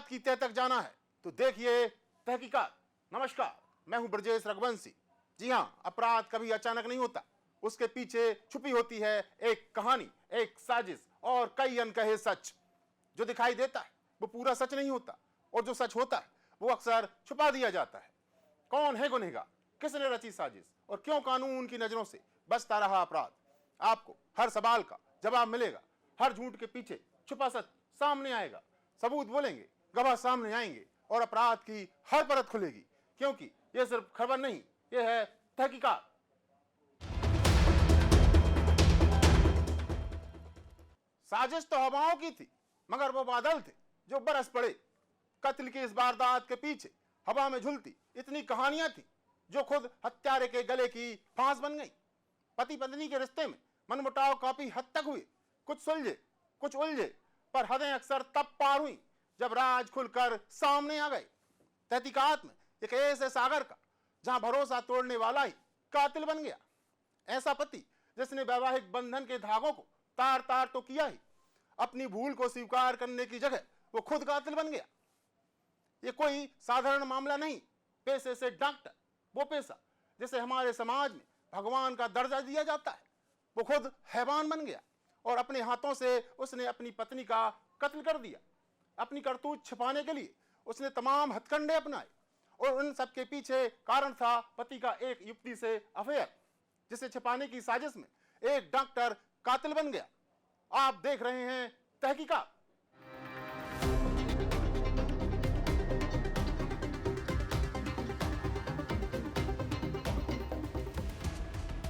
बात की तह तक जाना है तो देखिए तहकीकात। नमस्कार, मैं हूं ब्रजेश रघुवंशी। जी हां, अपराध कभी अचानक नहीं होता, उसके पीछे छुपी होती है एक कहानी, एक साजिश और कई अनकहे सच। जो दिखाई देता है वो पूरा सच नहीं होता, और जो सच होता है वो अक्सर छुपा दिया जाता है। कौन है गुनहगार, किसने रची साजिश, और क्यों कानून की नजरों से बचता रहा अपराध? आपको हर सवाल का जवाब मिलेगा। हर झूठ के पीछे छुपा सच सामने आएगा। सबूत बोलेंगे, गवाह सामने आएंगे और अपराध की हर परत खुलेगी। क्योंकि यह सिर्फ खबर नहीं, यह है तहकीकात। साजिश तो हवाओं की थी, मगर वो बादल थे जो बरस पड़े। कत्ल की इस वारदात के पीछे हवा में झुलती इतनी कहानियां थी जो खुद हत्यारे के गले की फांस बन गई। पति पत्नी के रिश्ते में मनमुटाव काफी हद तक हुए, कुछ सुलझे कुछ उलझे, पर हदें अक्सर तब पार हुई जब राज खुलकर सामने आ गए। तहकीकात में एक ऐसे सागर का जहां भरोसा तोड़ने वाला ही कातिल बन गया। ऐसा पति जिसने वैवाहिक बंधन के धागों को तार तार तो किया ही, अपनी भूल को स्वीकार करने की जगह वो खुद कातिल बन गया। ये कोई साधारण मामला नहीं। पेशे से डॉक्टर, वो पेशा जिसे हमारे समाज में भगवान का दर्जा दिया जाता है, वो खुद हैवान बन गया और अपने हाथों से उसने अपनी पत्नी का कत्ल कर दिया। अपनी करतूत छिपाने के लिए उसने तमाम हथकंडे अपनाए, और उन सबके पीछे कारण था पति का एक युवती से अफेयर, जिसे छिपाने की साजिश में एक डॉक्टर कातिल बन गया। आप देख रहे हैं तहकीकात।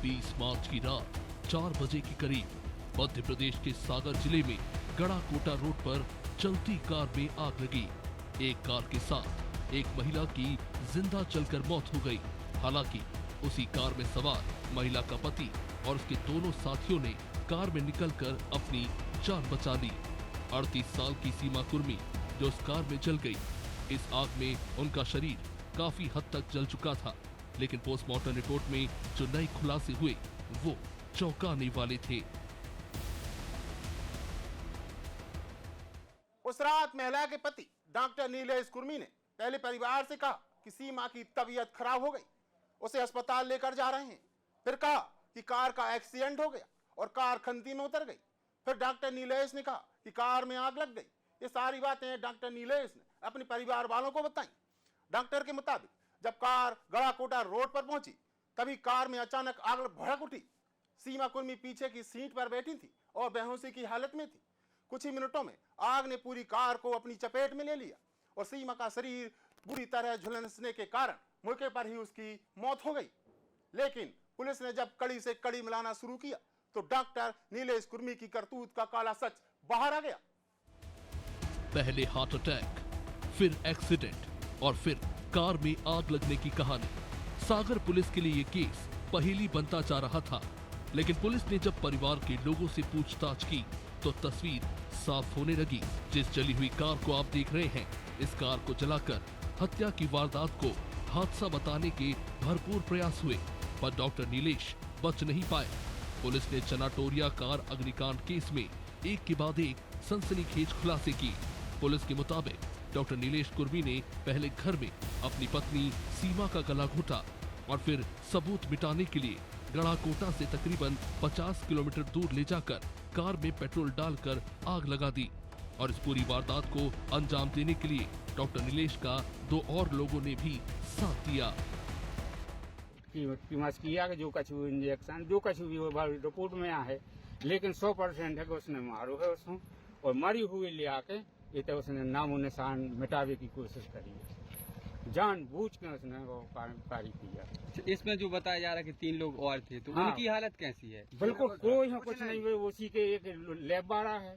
20 मार्च की रात 4 बजे के करीब मध्य प्रदेश के सागर जिले में गड़ाकोटा रोड पर चलती कार में आग लगी। एक कार के साथ एक महिला की जिंदा जलकर मौत हो गई। हालांकि उसी कार में सवार महिला का पति और उसके दोनों साथियों ने कार में निकलकर अपनी जान बचा ली। 38 साल की सीमा कुर्मी जो उस कार में जल गई। इस आग में उनका शरीर काफी हद तक जल चुका था, लेकिन पोस्टमार्टम रिपोर्ट में जो नए खुलासे हुए वो चौंकाने वाले थे। उस रात महिला के पति डॉक्टर नीलेश कुर्मी ने पहले परिवार से कहा कि सीमा की तबीयत खराब हो गई, उसे अस्पताल लेकर जा रहे हैं। फिर कहा कि कार का एक्सीडेंट हो गया और कार खंती में उतर गई। फिर डॉक्टर नीलेश ने कहा कि कार में आग लग गई। ये सारी बातें डॉक्टर नीलेश ने अपने परिवार वालों को बताई। डॉक्टर के मुताबिक जब कार गड़ाकोटा रोड पर पहुंची तभी कार में अचानक आग भड़क उठी। सीमा कुर्मी पीछे की सीट पर बैठी थी और बेहोशी की हालत में थी। कुछ ही मिनटों में आग ने पूरी कार को अपनी चपेट में ले लिया और सीमा का शरीर बुरी तरह झुलसने के कारण मौके पर ही उसकी मौत हो गई। लेकिन पुलिस ने जब कड़ी से कड़ी मिलाना शुरू किया तो डॉक्टर नीलेश कुर्मी की करतूत का काला सच बाहर आ गया। पहले हार्ट अटैक, फिर एक्सीडेंट और फिर कार में आग लगने की कहानी। सागर पुलिस के लिए ये केस पहेली बनता जा रहा था, लेकिन पुलिस ने जब परिवार के लोगों से पूछताछ की तो तस्वीर साफ होने लगी। जिस जली हुई कार को आप देख रहे हैं, इस कार को जलाकर हत्या की वारदात को हादसा बताने के भरपूर प्रयास हुए, पर डॉक्टर नीलेश बच नहीं पाए। पुलिस ने चनाटोरिया कार अग्निकांड केस में एक के बाद एक सनसनीखेज खुलासे किए। पुलिस के मुताबिक डॉक्टर नीलेश कुर्मी ने पहले घर में अपनी पत्नी सीमा का गला घोटा और फिर सबूत मिटाने के लिए गड़ाकोटा से तकरीबन 50 किलोमीटर दूर ले जाकर कार में पेट्रोल डालकर आग लगा दी। और इस पूरी वारदात को अंजाम देने के लिए डॉक्टर नीलेश का 2 और लोगों ने भी साथ दिया। किया जो कछु इंजेक्शन जो कछु भी रिपोर्ट में आ है, लेकिन 100% है कि उसने मारो है उसको, और मरी हुई ले आके ये तो उसने नामो निशान मिटावे की कोशिश करी है। जानबूझ के उसने वो कार्य किया। इसमें जो बताया जा रहा है कि 3 लोग और थे, तो हाँ। उनकी हालत कैसी है? बिल्कुल कोई है कुछ नहीं, उसी के एक लैब वाला है,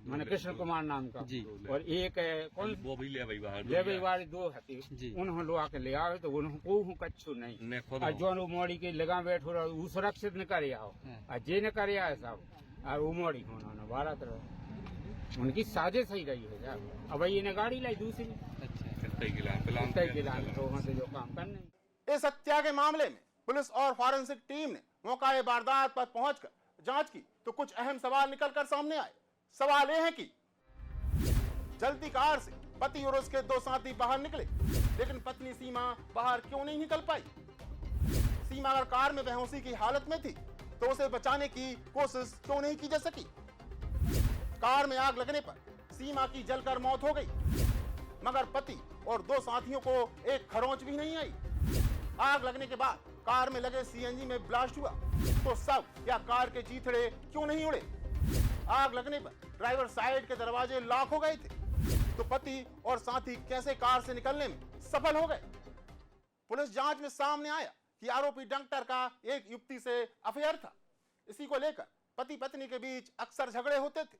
मैंने कृष्ण कुमार नाम का जी। और एक कौन वो भी ले वाले 2 हती उन्होंने लो आके ले आवे तो उन्होंने कच्छू नहीं और जो मोड़ी के लगा बैठो रहा वो सुरक्षित न करे आओ और जे न करे आए साहब और वो मोड़ी होना भारत रहो उनकी साजिश ही रही है यार। अब ये ने गाड़ी लाई दूसरी तो वहाँ से जो काम करने। इस हत्या के मामले में पुलिस और फॉरेंसिक टीम ने मौका वारदात पर पहुंचकर जांच की तो कुछ अहम सवाल निकलकर सामने आए। सवाल यह है कि जलती कार से पति और उसके 2 साथी बाहर निकले, लेकिन पत्नी सीमा बाहर क्यों नहीं निकल पाई? सीमा अगर कार में बेहोशी की हालत में थी तो उसे बचाने की कोशिश क्यों नहीं की जा सकी? कार में आग लगने पर सीमा की जलकर मौत हो गई, मगर पति और 2 साथियों को एक खरोंच भी नहीं आई। आग लगने के बाद कार में लगे सीएनजी में ब्लास्ट हुआ तो सब या कार के चीथड़े क्यों नहीं उड़े? आग लगने पर ड्राइवर साइड के दरवाजे लॉक हो गए थे, तो पति और साथी कैसे कार से निकलने में सफल हो गए? पुलिस जांच में सामने आया कि आरोपी डॉक्टर का एक युवती से अफेयर था। इसी को लेकर पति पत्नी के बीच अक्सर झगड़े होते थे।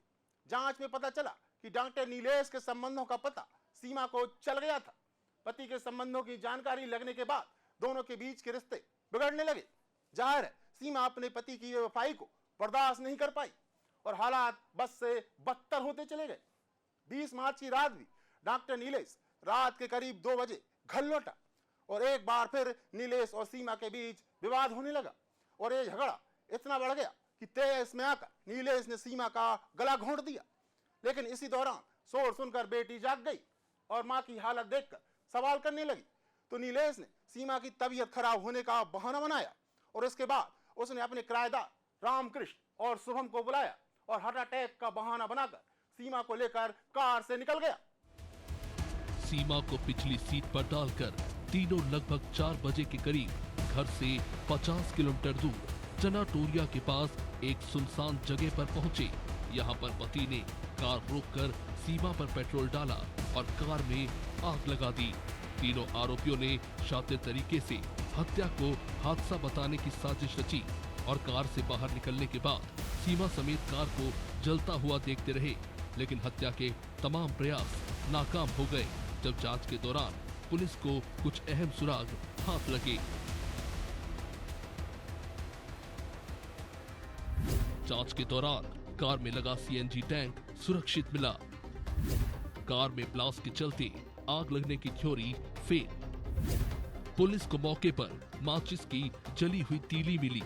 जांच में पता चला कि डॉक्टर नीलेश के संबंधों का पता सीमा को चल गया था। पति के संबंधों की जानकारी लगने के बाद दोनों के बीच के रिश्ते बिगड़ने लगे। जाहिर है सीमा अपने पति की बेवफाई को बर्दाश्त नहीं कर पाई और हालात बस से बदतर होते चले गए। 20 मार्च की रात भी डॉक्टर नीलेश रात के करीब 2 बजे घर लौटा और एक बार फिर नीलेश और सीमा के बीच विवाद होने लगा और ये झगड़ा इतना बढ़ गया कि तेज में आकर नीलेश ने सीमा का गला घोंट दिया। लेकिन इसी दौरान शोर सुनकर बेटी जाग गई और मां की हालत देखकर सवाल करने लगी, तो नीलेश ने सीमा की तबीयत खराब होने का बहाना बनाया और इसके बाद उसने अपने किराएदार रामकृष्ण और शुभम को बुलाया और हार्ट अटैक का बहाना बनाकर सीमा को लेकर कार से निकल गया। सीमा को पिछली सीट पर डालकर तीनों लगभग 4 बजे के करीब घर से 50 किलोमीटर दूर चनाटोरिया के पास एक सुनसान जगह पर पहुंचे। यहां पर पति ने कार रोककर सीमा पर पेट्रोल डाला और कार में आग लगा दी। तीनों आरोपियों ने शातिर तरीके से हत्या को हादसा बताने की साजिश रची और कार से बाहर निकलने के बाद सीमा समेत कार को जलता हुआ देखते रहे, लेकिन हत्या के तमाम प्रयास नाकाम हो गए। जब जांच के दौरान पुलिस को कुछ अहम सुराग हाथ लगे। जांच के दौरान कार में लगा सीएनजी टैंक सुरक्षित मिला। कार में ब्लास्ट के चलते आग लगने की थ्योरी फेल। पुलिस को मौके पर माचिस की जली हुई तीली मिली।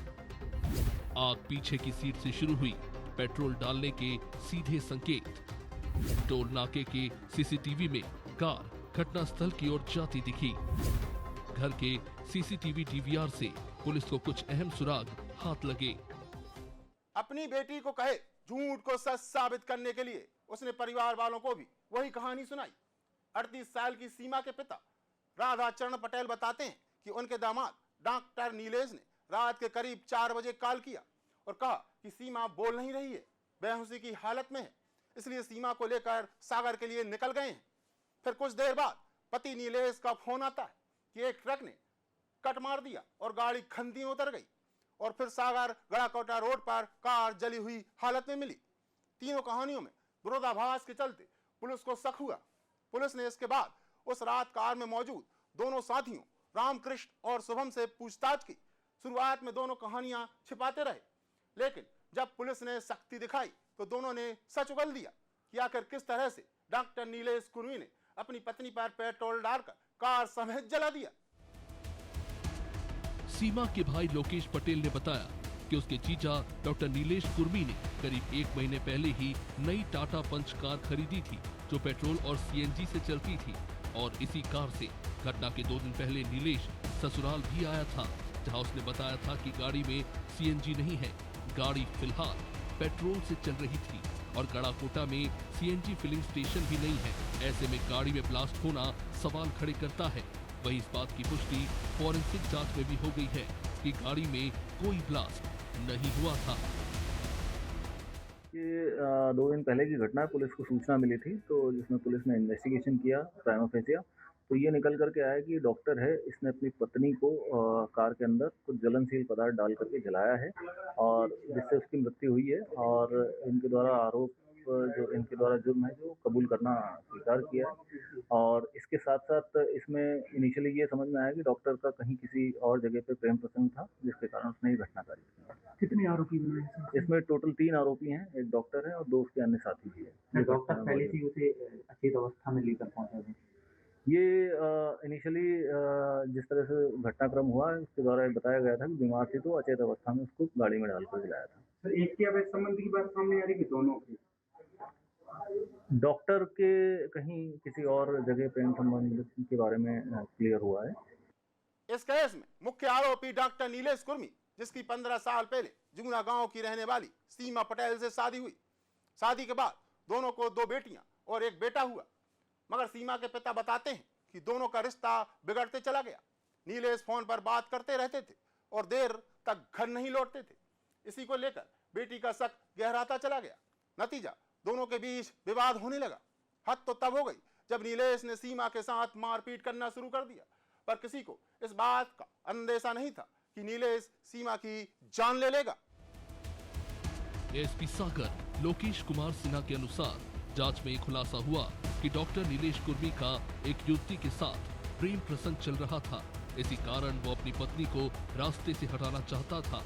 आग पीछे की सीट से शुरू हुई, पेट्रोल डालने के सीधे संकेत। टोल नाके के सीसीटीवी में कार घटनास्थल की ओर जाती दिखी। घर के सीसीटीवी डीवीआर से पुलिस को कुछ अहम सुराग हाथ लगे। अपनी बेटी को कहे झूठ को सच साबित करने के लिए उसने परिवार वालों को भी वही कहानी सुनाई। 38 साल की सीमा के पिता राधा चरण पटेल बताते हैं कि उनके दामाद डॉक्टर नीलेश ने रात के करीब 4 बजे कॉल किया और कहा कि सीमा बोल नहीं रही है, बेहोशी की हालत में है, इसलिए सीमा को लेकर सागर के लिए निकल गए हैं। फिर कुछ देर बाद पति नीलेश का फोन आता है कि एक ट्रक ने कट मार दिया और गाड़ी खंदी में उतर गई और फिर सागर गड़ाकोटा रोड पर कार जली हुई हालत में मिली। तीनों कहानियों में विरोधाभास के चलते पुलिस को शक हुआ। पुलिस ने इसके बाद उस रात कार में मौजूद दोनों साथियों रामकृष्ण और शुभम से पूछताछ की। शुरुआत में दोनों कहानियां छिपाते रहे, लेकिन जब पुलिस ने सख्ती दिखाई तो दोनों ने सच उगल दिया कि आखिर किस तरह से डॉक्टर नीलेश कुर्मी ने अपनी पत्नी पर पेट्रोल डालकर कार समेत जला दिया। सीमा के भाई लोकेश पटेल ने बताया कि उसके जीजा डॉक्टर नीलेश कुर्मी ने करीब 1 महीने पहले ही नई टाटा पंच कार खरीदी थी जो पेट्रोल और सीएनजी से चलती थी और इसी कार से घटना के 2 दिन पहले नीलेश ससुराल भी आया था, जहां उसने बताया था कि गाड़ी में सीएनजी नहीं है, गाड़ी फिलहाल पेट्रोल से चल रही थी और गड़ाकोटा में सीएनजी फिलिंग स्टेशन भी नहीं है। ऐसे में गाड़ी में ब्लास्ट होना सवाल खड़े करता है। वहीं इस बात की पुष्टि फॉरेंसिक जांच में भी हो गई है कि गाड़ी में कोई ब्लास्ट नहीं हुआ था। ये 2 दिन पहले की घटना है। पुलिस को सूचना मिली थी तो जिसमें पुलिस ने इन्वेस्टिगेशन किया प्राइमा फेसिया, तो ये निकल करके आया कि डॉक्टर है, इसने अपनी पत्नी को कार के अंदर कुछ जलनशील पदार्थ डाल करके जलाया है और जिससे उसकी मृत्यु हुई है और इनके द्वारा आरोप जो इनके द्वारा जुर्म है जो कबूल करना स्वीकार किया है। और इसके साथ साथ इसमें इनिशियली ये समझ में आया कि डॉक्टर का कहीं किसी और जगह पे प्रेम प्रसंग था जिसके कारण उसने ये घटना करी। कितने आरोपी बने हैं? इसमें टोटल 3 आरोपी हैं, एक डॉक्टर है और 2 उसके अन्य साथी भी है। डॉक्टर पहले से उसे अच्छी अवस्था में लेकर पहुंचा थे। ये इनिशियली जिस तरह से घटनाक्रम हुआ है उसके द्वारा बताया गया था कि बीमार थी तो अचेत अवस्था में उसको गाड़ी में डालकर जलाया था। सर, एक के अवैध संबंध की बात सामने आ रही है कि दोनों की? डॉक्टर के कहीं किसी और जगह प्रेम संबंध के बारे में क्लियर हुआ है। इस केस में मुख्य आरोपी डॉक्टर नीलेश कुर्मी, जिसकी 15 साल पहले जुगना गांव की रहने वाली सीमा पटेल से शादी हुई। शादी के बाद दोनों को 2 बेटियां और 1 बेटा हुआ, मगर सीमा के पिता बताते हैं कि दोनों का रिश्ता बिगड़ते चला गया। नीलेश फोन पर बात करते रहते थे और देर तक घर नहीं लौटते थे। इसी को लेकर बेटी का शक गहराता चला गया। नतीजा, दोनों के बीच विवाद होने लगा। हद तो तब हो गई जब नीलेश ने सीमा के साथ मारपीट करना शुरू कर दिया, पर किसी को इस बात का अंदेशा नहीं था कि नीलेश सीमा की जान ले लेगा। एसपी सागर लोकेश कुमार सिन्हा के अनुसार जांच में खुलासा हुआ कि डॉक्टर नीलेश कुर्मी का एक युवती के साथ प्रेम प्रसंग चल रहा था। इसी कारण वो अपनी पत्नी को रास्ते से हटाना चाहता था।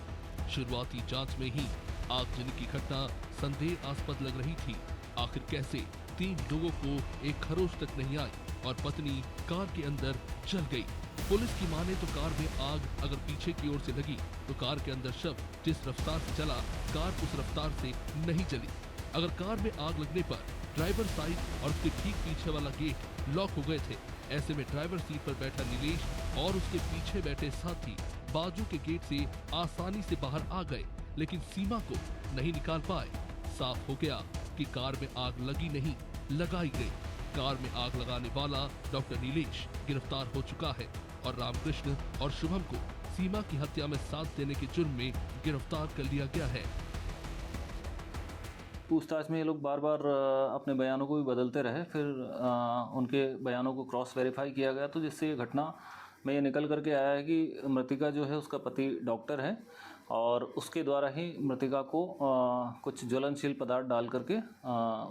शुरुआती जांच में ही आगजनी की घटना संदेहास्पद लग रही थी। आखिर कैसे 3 लोगों को एक खरोच तक नहीं आई और पत्नी कार के अंदर जल गई। पुलिस की माने तो कार में आग अगर पीछे की ओर से लगी तो कार के अंदर शव जिस रफ्तार से चला, कार उस रफ्तार से नहीं चली। अगर कार में आग लगने पर ड्राइवर साइड और उसके ठीक पीछे वाला गेट लॉक हो गए थे। ऐसे में ड्राइवर सीट पर बैठा नीलेश और उसके पीछे बैठे साथी बाजू के गेट से आसानी से बाहर आ गए, लेकिन सीमा को नहीं निकाल पाए। साफ हो गया कि कार में आग लगी नहीं, लगाई गई। कार में आग लगाने वाला डॉक्टर नीलेश गिरफ्तार हो चुका है और रामकृष्ण और शुभम को सीमा की हत्या में साथ देने के जुर्म में गिरफ्तार कर लिया गया है। पूछताछ में ये लोग बार बार अपने बयानों को भी बदलते रहे। फिर उनके बयानों को क्रॉस वेरीफाई किया गया, तो जिससे ये घटना में ये निकल करके आया है कि मृतिका जो है उसका पति डॉक्टर है और उसके द्वारा ही मृतिका को कुछ ज्वलनशील पदार्थ डाल करके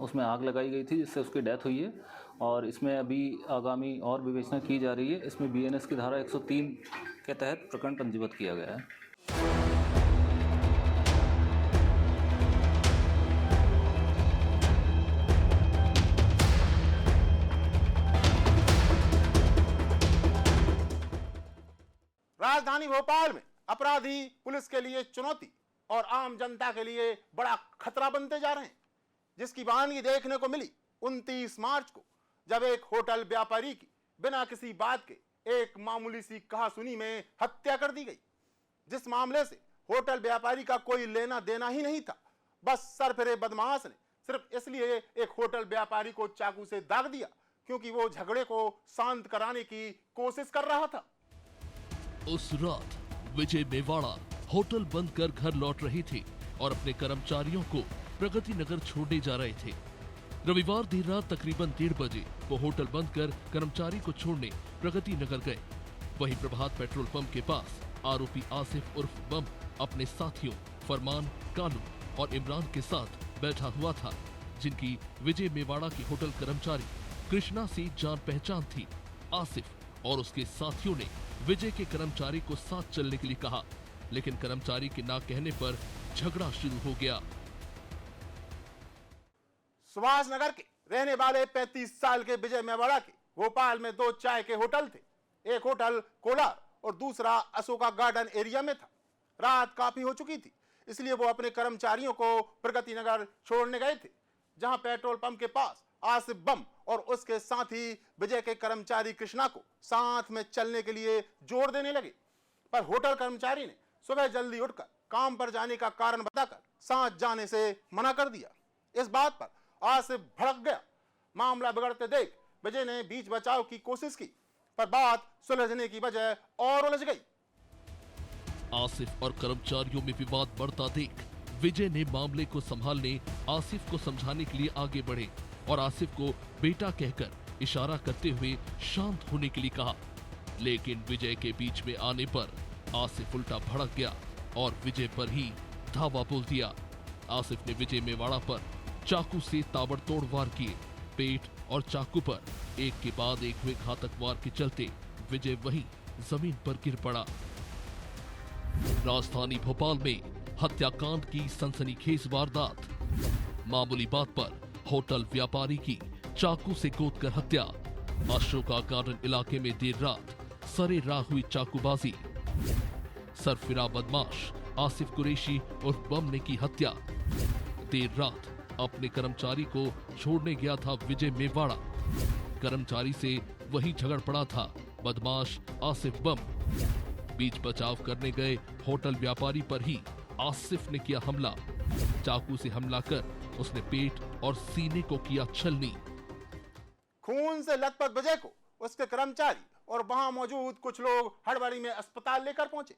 उसमें आग लगाई गई थी, जिससे उसकी डेथ हुई है। और इसमें अभी आगामी और विवेचना की जा रही है। इसमें बीएनएस की धारा 103 के तहत प्रकरण पंजीबद्ध किया गया है। राजधानी भोपाल में अपराधी पुलिस के लिए चुनौती और आम जनता के लिए बड़ा खतरा बनते जा रहे हैं, जिसकी बहानगी देखने को मिली 29 मार्च को, जब एक होटल व्यापारी की बिना किसी बात के एक मामूली सी कहासुनी में हत्या कर दी गई। जिस मामले से होटल व्यापारी का कोई लेना देना ही नहीं था, बस सरफिरे बदमाश ने सिर्फ इसलिए एक होटल व्यापारी को चाकू से दाग दिया क्योंकि वो झगड़े को शांत कराने की कोशिश कर रहा था। उस रात विजय मेवाड़ा होटल बंद कर घर लौट रहे थे और अपने कर्मचारियों को प्रगति नगर छोड़ने जा रहे थे। रविवार देर रात तकरीबन 1:30 बजे वो होटल बंद कर कर्मचारी को छोड़ने प्रगति नगर गए। वहीं प्रभात पेट्रोल पंप के पास आरोपी आसिफ उर्फ बम अपने साथियों फरमान, कानू और इमरान के साथ बैठा हुआ था, जिनकी विजय मेवाड़ा की होटल कर्मचारी कृष्णा से जान पहचान थी। आसिफ और उसके साथियों ने विजय के कर्मचारी को साथ चलने के लिए कहा, लेकिन कर्मचारी के ना कहने पर झगड़ा शुरू हो गया। सुभाष नगर के रहने वाले 35 साल के विजय मेवाड़ा के भोपाल में 2 चाय के होटल थे। एक होटल कोलार और दूसरा अशोका गार्डन एरिया में था। रात काफी हो चुकी थी, इसलिए वो अपने कर्मचारियों को प्रगति नगर छोड़ने गए थे, जहां पेट्रोल पंप के पास आसिफ बम और उसके साथी विजय के कर्मचारी कृष्णा को साथ में चलने के लिए जोर देने लगे। पर होटल कर्मचारी ने सुबह जल्दी उठकर काम पर जाने का कारण बताकर साथ जाने से मना कर दिया। इस बात पर आसिफ भड़क गया। मामला बिगड़ते देख विजय ने बीच बचाव की कोशिश की, पर बात सुलझने की बजाय और उलझ गई। आसिफ और कर्मचारियों में विवाद बढ़ता देख विजय ने मामले को संभालने आसिफ को समझाने के लिए आगे बढ़े और आसिफ को बेटा कहकर इशारा करते हुए शांत होने के लिए कहा, लेकिन विजय के बीच में आने पर आसिफ उल्टा भड़क गया और विजय पर ही धावा बोल दिया। आसिफ ने विजय मेवाड़ा पर चाकू से ताबड़तोड़ वार किए। पेट और चाकू पर एक के बाद एक हुए घातक वार के चलते विजय वहीं जमीन पर गिर पड़ा। राजधानी भोपाल में हत्याकांड की सनसनीखेज वारदात। मामूली बात पर होटल व्यापारी की चाकू से गोदकर हत्या। अशोका गार्डन इलाके में देर रात सरे राह हुई चाकूबाजी। सरफिरा बदमाश आसिफ कुरैशी और बम ने की हत्या। देर रात अपने कर्मचारी को छोड़ने गया था विजय मेवाड़ा। कर्मचारी से वहीं झगड़ पड़ा था बदमाश आसिफ बम। बीच बचाव करने गए होटल व्यापारी पर ही आसिफ ने किया हमला। चाकू से हमला कर उसने पेट और सीने को किया छलनी। खून से लथपथ विजय को उसके कर्मचारी और वहां मौजूद कुछ लोग हड़बड़ी में अस्पताल लेकर पहुंचे।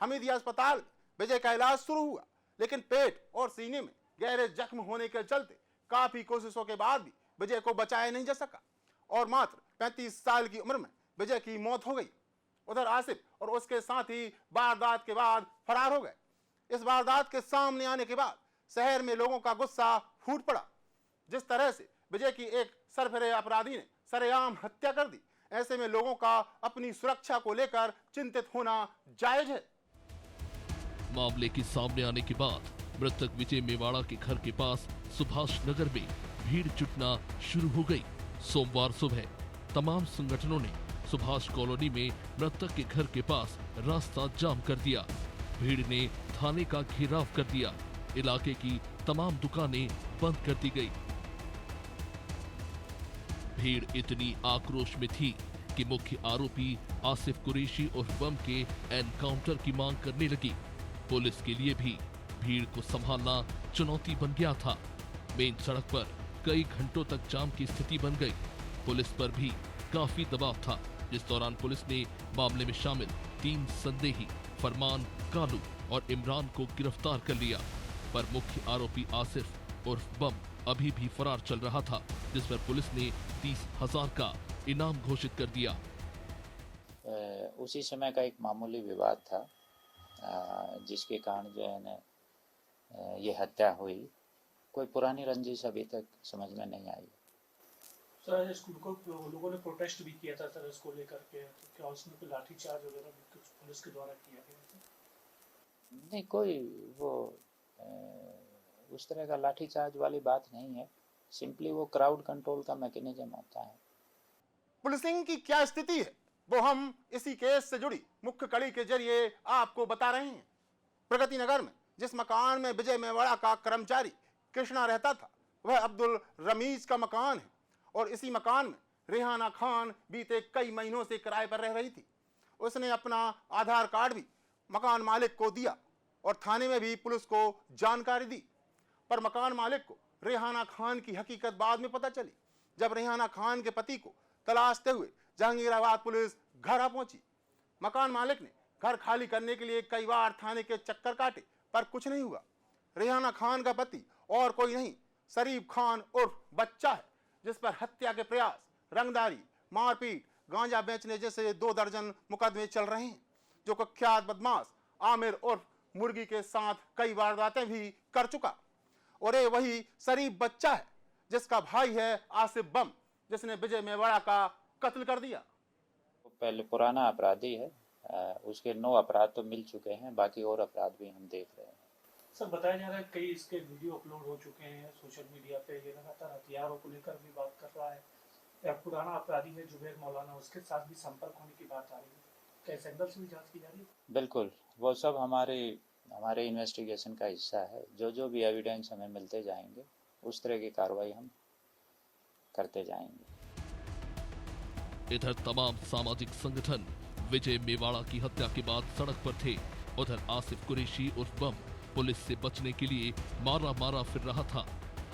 हमीदिया अस्पताल में विजय का इलाज शुरू हुआ, लेकिन पेट और सीने में गहरे जख्म होने के चलते काफी कोशिशों के बाद भी विजय को बचाया नहीं जा सका और मात्र 35 साल की उम्र में विजय की मौत हो गई। उधर आसिफ और उसके साथी वारदात के बाद फरार हो गए। इस वारदात के सामने आने के बाद शहर में लोगों का गुस्सा फूट पड़ा। जिस तरह से विजय की एक सरफरे अपराधी ने सरेआम हत्या कर दी, ऐसे में लोगों का अपनी सुरक्षा को लेकर चिंतित होना जायज है। मामले के सामने आने के बाद मृतक विजय मेवाड़ा के घर के पास सुभाष नगर में भीड़ जुटना शुरू हो गई। सोमवार सुबह तमाम संगठनों ने सुभाष कॉलोनी में मृतक के घर के पास रास्ता जाम कर दिया। भीड़ ने थाने का घेराव कर दिया। इलाके की तमाम दुकानें बंद कर दी गई। भीड़ इतनी आक्रोश में थी कि मुख्य आरोपी आसिफ कुरैशी उर्फ बम के एनकाउंटर की मांग करने लगी। पुलिस के लिए भी भीड़ को संभालना चुनौती बन गया था। मेन सड़क पर कई घंटों तक जाम की स्थिति बन गई। पुलिस पर भी काफी दबाव था, जिस दौरान पुलिस ने मामले में शामिल 3 संदेही फरमान, कालू और इमरान को गिरफ्तार कर लिया। पर मुख्य आरोपी आसिफ उर्फ बम अभी भी फरार चल रहा था, जिस पर पुलिस ने 30,000 का इनाम घोषित कर दिया। उसी समय का एक मामूली विवाद था, जिसके कारण जो है ना ये हत्या हुई। कोई पुरानी रंजिश अभी तक समझ में नहीं आई। सर, स्कूल को लोगों ने प्रोटेस्ट भी किया था सर इसको लेकर के, तो क्या उसमें कोई लाठीचार्ज वगैरह भी कुछ पुलिस के द्वारा किया गया? नहीं, कोई वो उस तरह का लाठीचार्ज वाली बात नहीं है। सिंपली वो क्राउड कंट्रोल का मैकेनिज्म होता है। पुलिसिंग की क्या स्थिति है वो हम इसी केस से जुड़ी मुख्य कड़ी के जरिए आपको बता रहे हैं। प्रगति नगर में जिस मकान में विजय मेवाड़ा का कर्मचारी कृष्णा रहता था, वह अब्दुल रमीज का मकान है और इसी मकान में रेहाना खान बीते कई महीनों से किराए पर रह रही थी। उसने अपना आधार कार्ड भी मकान मालिक को दिया और थाने में भी पुलिस को जानकारी दी, पर मकान मालिक को रेहाना खान की हकीकत बाद में पता चली, जब रेहाना खान के पति को तलाशते हुए जहांगीराबाद पुलिस घर आ पहुंची। मकान मालिक ने घर खाली करने के लिए कई बार थाने के चक्कर काटे, पर कुछ नहीं हुआ। रेहाना खान का पति और कोई नहीं, शरीफ खान उर्फ बच्चा है, जिस पर हत्या के प्रयास, रंगदारी, मारपीट, गांजा बेचने जैसे 2 दर्जन मुकदमे चल रहे हैं, जो कुख्यात बदमाश आमिर उर्फ मुर्गी के साथ कई वारदातें भी कर चुका। और ये वही शरीफ बच्चा है जिसका भाई है आसिफ बम, जिसने विजय मेवाड़ा का कत्ल कर दिया। पहले पुराना अपराधी है, उसके 9 अपराध तो मिल चुके हैं, बाकी और अपराध भी हम देख रहे हैं। सर, बताया जा रहा है कई इसके वीडियो अपलोड हो चुके हैं सोशल मीडिया पे। ये लगातार हथियारों को लेकर भी बात कर रहा है। या पुराना अपराधी है जुबैर मौलाना, उसके साथ भी संपर्क होने की बात आ रही है। क्या इस एंगल से भी जांच की जा रही है? बिल्कुल, वो सब हमारे इन्वेस्टिगेशन का हिस्सा है। जो भी एविडेंस हमें मिलते जाएंगे, उस तरह की कार्रवाई हम करते जाएंगे। इधर तमाम सामाजिक संगठन विजय मेवाड़ा की हत्या के बाद सड़क पर थे। उधर आसिफ कुरैशी उर्फ बम पुलिस से बचने के लिए मारा फिर रहा था।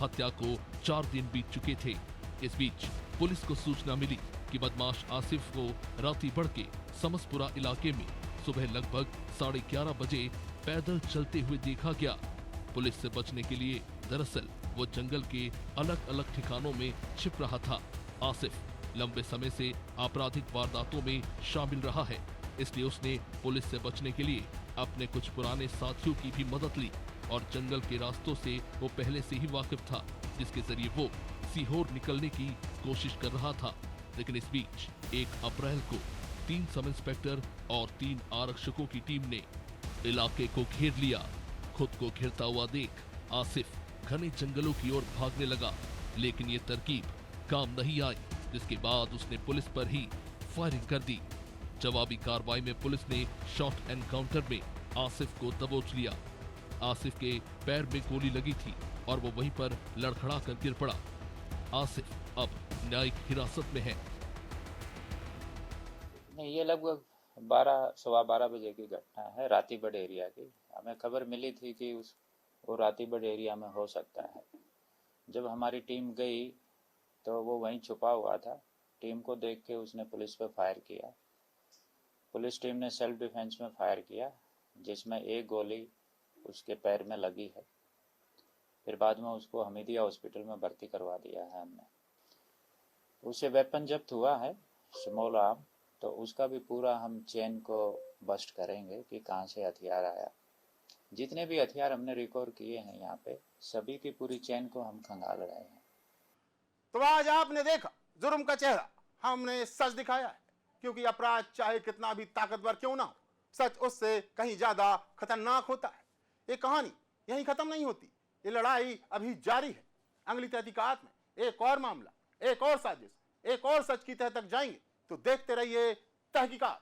हत्या को 4 दिन बीत चुके थे। इस बीच पुलिस को सूचना मिली कि बदमाश आसिफ को राती बढ़ के समसपुरा इलाके में सुबह लगभग 11:30 बजे पैदल चलते हुए देखा गया। पुलिस से बचने के लिए दरअसल वो जंगल के अलग अलग ठिकानों में छिप रहा था। आसिफ लंबे समय से आपराधिक वारदातों में शामिल रहा है, इसलिए उसने पुलिस से बचने के लिए अपने कुछ पुराने साथियों की भी मदद ली और जंगल के रास्तों से वो पहले से ही वाकिफ था, जिसके जरिए वो सीहोर निकलने की कोशिश कर रहा था। लेकिन इस बीच 1 अप्रैल को 3 सब इंस्पेक्टर और 3 आरक्षकों की टीम ने इलाके को घेर लिया। खुद को घिरता हुआ देख आसिफ घने जंगलों की ओर भागने लगा, लेकिन ये तरकीब काम नहीं आई, जिसके बाद उसने पुलिस पर ही फायरिंग कर दी। जवाबी कार्रवाई में पुलिस ने शॉर्ट एनकाउंटर में आसिफ को दबोच लिया। आसिफ के पैर में गोली लगी थी, और वो वहीं पर लड़खड़ा कर गिर पड़ा। आसिफ अब न्यायिक हिरासत में है। नहीं, ये लगभग 12 सवा 12 बजे की घटना है, रातीबड़ एरिया की। हमें खबर मिली थी कि वो रातीबड़ एरिया में हो सकता है। जब हमारी टीम गई तो वो वहीं छुपा हुआ था। टीम को देख के उसने पुलिस पे फायर किया। पुलिस टीम ने सेल्फ डिफेंस में फायर किया, जिसमें एक गोली उसके पैर में लगी है। फिर बाद में उसको हमीदिया हॉस्पिटल में भर्ती करवा दिया है हमने। उससे वेपन जब्त हुआ है, स्मॉल आर्म, तो उसका भी पूरा हम चेन को बस्ट करेंगे कि कहाँ से हथियार आया। जितने भी हथियार हमने रिकवर किए हैं यहाँ पे, सभी की पूरी चेन को हम खंगाल रहे हैं। तो आज आपने देखा जुर्म का चेहरा, हमने सच दिखाया है, क्योंकि अपराध चाहे कितना भी ताकतवर क्यों ना हो, सच उससे कहीं ज्यादा खतरनाक होता है। ये कहानी यहीं खत्म नहीं होती, ये लड़ाई अभी जारी है। अगली तहकीकात में एक और मामला, एक और साजिश, एक और सच की तह तक जाएंगे। तो देखते रहिए तहकीकात।